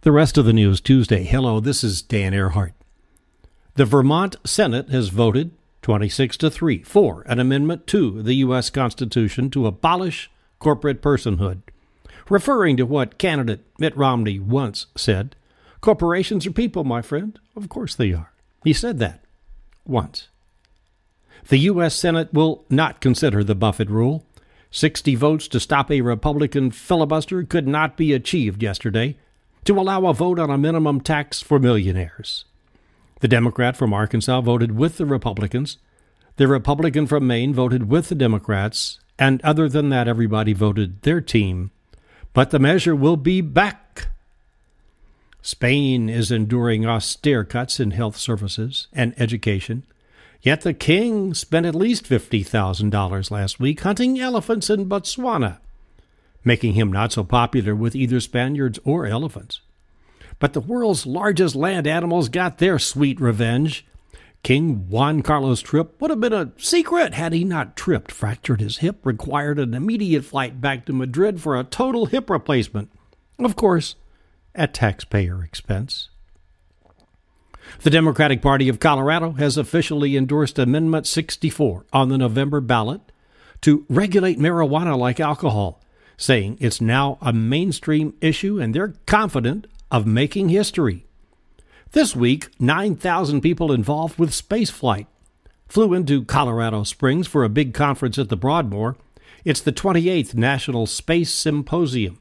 The rest of the news Tuesday. Hello, this is Dan Earhart. The Vermont Senate has voted 26-3 for an amendment to the U.S. Constitution to abolish corporate personhood, referring to what candidate Mitt Romney once said, "Corporations are people, my friend." Of course they are. He said that once. The U.S. Senate will not consider the Buffett rule. 60 votes to stop a Republican filibuster could not be achieved yesterday to allow a vote on a minimum tax for millionaires. The Democrat from Arkansas voted with the Republicans. The Republican from Maine voted with the Democrats. And other than that, everybody voted their team. But the measure will be back. Spain is enduring austere cuts in health services and education. Yet the king spent at least $50,000 last week hunting elephants in Botswana, making him not so popular with either Spaniards or elephants. But the world's largest land animals got their sweet revenge. King Juan Carlos' trip would have been a secret had he not tripped, fractured his hip, required an immediate flight back to Madrid for a total hip replacement, of course, at taxpayer expense. The Democratic Party of Colorado has officially endorsed Amendment 64 on the November ballot to regulate marijuana like alcohol, saying it's now a mainstream issue and they're confident of making history. This week, 9,000 people involved with spaceflight flew into Colorado Springs for a big conference at the Broadmoor. It's the 28th National Space Symposium,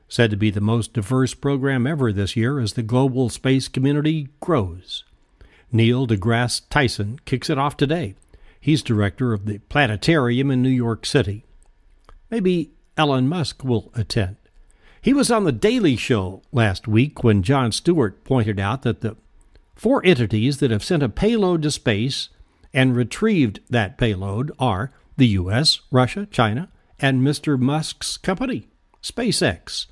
said to be the most diverse program ever this year as the global space community grows. Neil deGrasse Tyson kicks it off today. He's director of the planetarium in New York City. Maybe Elon Musk will attend. He was on The Daily Show last week when Jon Stewart pointed out that the 4 entities that have sent a payload to space and retrieved that payload are the U.S., Russia, China, and Mr. Musk's company, SpaceX.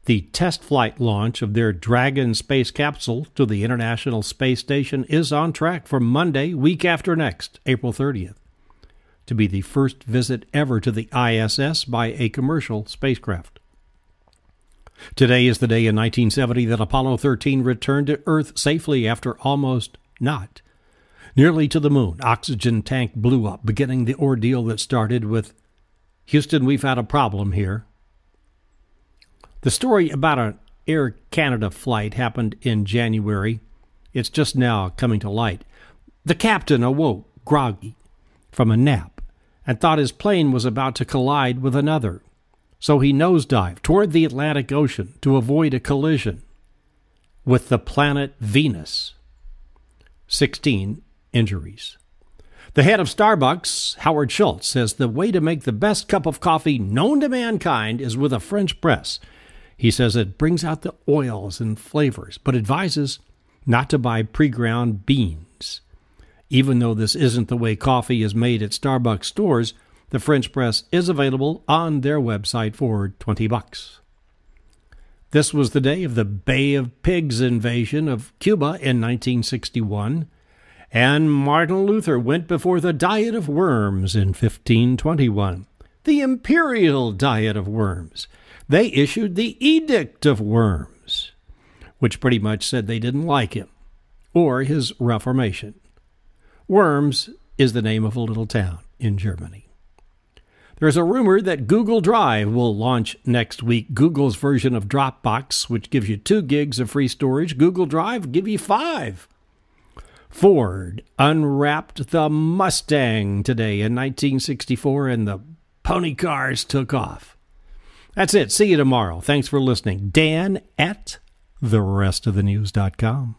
The test flight launch of their Dragon space capsule to the International Space Station is on track for Monday, week after next, April 30th, to be the first visit ever to the ISS by a commercial spacecraft. Today is the day in 1970 that Apollo 13 returned to Earth safely after almost not. Nearly to the moon, oxygen tank blew up, beginning the ordeal that started with, "Houston, we've had a problem here." The story about an Air Canada flight happened in January. It's just now coming to light. The captain awoke, groggy, from a nap and thought his plane was about to collide with another. So he nosedived toward the Atlantic Ocean to avoid a collision with the planet Venus. 16 injuries. The head of Starbucks, Howard Schultz, says the way to make the best cup of coffee known to mankind is with a French press. He says it brings out the oils and flavors, but advises not to buy pre-ground beans. Even though this isn't the way coffee is made at Starbucks stores, the French press is available on their website for $20. This was the day of the Bay of Pigs invasion of Cuba in 1961, and Martin Luther went before the Diet of Worms in 1521, the imperial Diet of Worms. They issued the Edict of Worms, which pretty much said they didn't like him or his Reformation. Worms is the name of a little town in Germany. There's a rumor that Google Drive will launch next week. Google's version of Dropbox, which gives you 2 gigs of free storage. Google Drive will give you 5. Ford unwrapped the Mustang today in 1964, and the pony cars took off. That's it. See you tomorrow. Thanks for listening. Dan at therestofthenews.com.